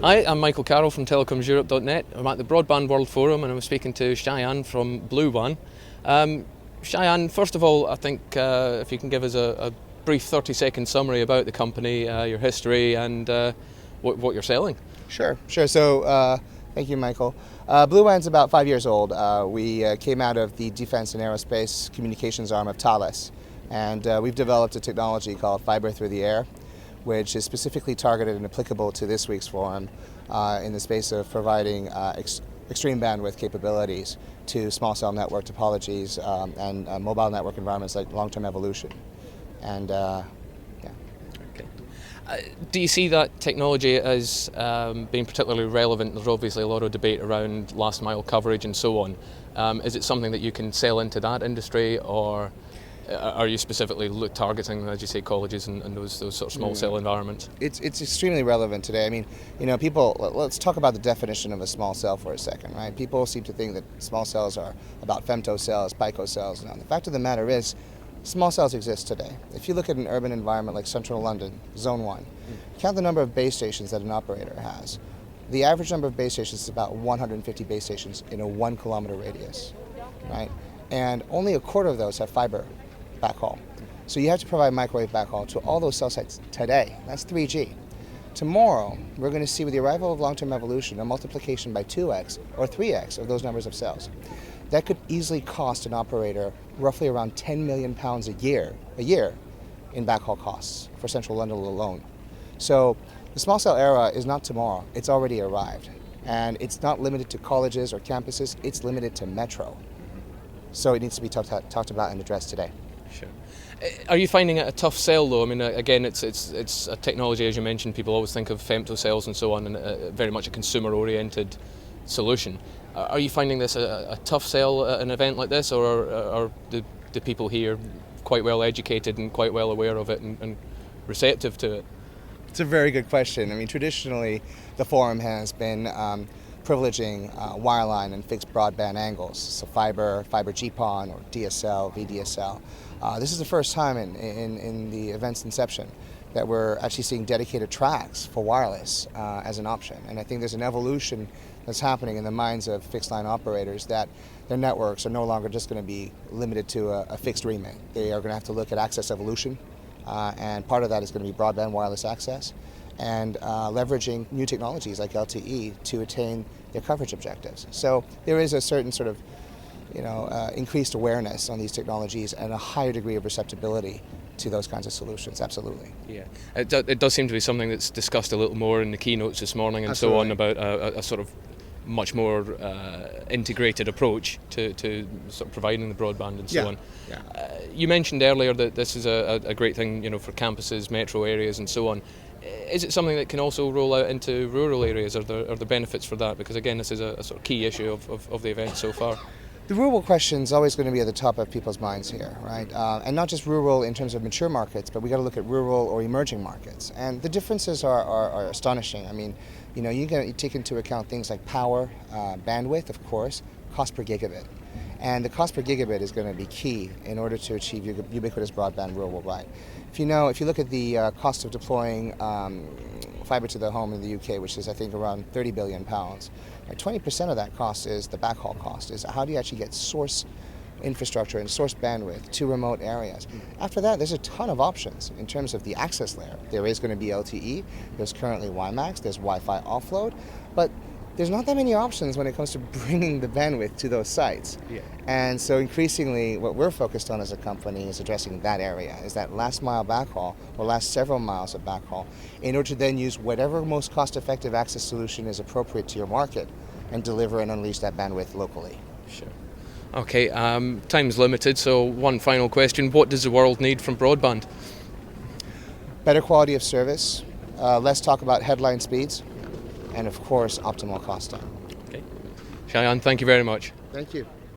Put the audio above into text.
Hi, I'm Michael Carroll from telecomseurope.net. I'm at the Broadband World Forum and I'm speaking to Shayan from Blue One. Shayan, first of all, I think if you can give us a brief 30-second summary about the company, your history and what you're selling. Sure. So thank you, Michael. Blue One's about 5 years old. We came out of the defense and aerospace communications arm of Thales, and we've developed a technology called fiber through the air, which is specifically targeted and applicable to this week's forum in the space of providing extreme bandwidth capabilities to small cell network topologies and mobile network environments like long-term evolution. And do you see that technology as being particularly relevant? There's obviously a lot of debate around last mile coverage and so on. Is it something that you can sell into that industry, or are you specifically targeting, as you say, colleges and those sort of small cell environments? It's extremely relevant today. I mean, let's talk about the definition of a small cell for a second, right? People seem to think that small cells are about femtocells, picocells. Now, the fact of the matter is, small cells exist today. If you look at an urban environment like central London, Zone 1, count the number of base stations that an operator has. The average number of base stations is about 150 base stations in a 1 kilometer radius, right? And only a quarter of those have fiber backhaul. So you have to provide microwave backhaul to all those cell sites today. That's 3G. Tomorrow, we're going to see with the arrival of long-term evolution a multiplication by 2x or 3x of those numbers of cells. That could easily cost an operator roughly around £10 million a year in backhaul costs for central London alone. So the small cell era is not tomorrow, it's already arrived. And it's not limited to colleges or campuses, it's limited to metro. So it needs to be talked about and addressed today. Sure. Are you finding it a tough sell though? I mean, again, it's a technology, as you mentioned, people always think of femtocells and so on, and very much a consumer-oriented solution. Are you finding this a tough sell at an event like this, or are the people here quite well educated and quite well aware of it and receptive to it? It's a very good question. I mean, traditionally, the forum has been privileging wireline and fixed broadband angles, so fiber GPON or DSL, VDSL. This is the first time in the event's inception that we're actually seeing dedicated tracks for wireless as an option. And I think there's an evolution that's happening in the minds of fixed line operators that their networks are no longer just going to be limited to a fixed remit. They are going to have to look at access evolution, and part of that is going to be broadband wireless access and leveraging new technologies like LTE to attain their coverage objectives. So there is a certain sort of increased awareness on these technologies and a higher degree of receptibility to those kinds of solutions, absolutely. Yeah, it does seem to be something that's discussed a little more in the keynotes this morning and Absolutely. so on, about a sort of much more integrated approach to sort of providing the broadband and so on. Yeah. You mentioned earlier that this is a great thing, for campuses, metro areas and so on. Is it something that can also roll out into rural areas? Are there benefits for that? Because again, this is a sort of key issue of the event so far. The rural question is always going to be at the top of people's minds here, right? And not just rural in terms of mature markets, but we got to look at rural or emerging markets. And the differences are astonishing. I mean, you take into account things like power, bandwidth, of course, cost per gigabit. And the cost per gigabit is going to be key in order to achieve ubiquitous broadband worldwide. If you look at the cost of deploying fiber to the home in the UK, which is I think around £30 billion, 20% of that cost is the backhaul cost, is how do you actually get source infrastructure and source bandwidth to remote areas. After that, there's a ton of options in terms of the access layer. There is going to be LTE, there's currently WiMAX, there's Wi-Fi offload, but there's not that many options when it comes to bringing the bandwidth to those sites. Yeah. And so increasingly what we're focused on as a company is addressing that area, is that last mile backhaul or last several miles of backhaul in order to then use whatever most cost-effective access solution is appropriate to your market and deliver and unleash that bandwidth locally. Sure. Okay, time's limited, so one final question. What does the world need from broadband? Better quality of service, less talk about headline speeds, and of course optimal costing. Okay. Shayan, thank you very much. Thank you.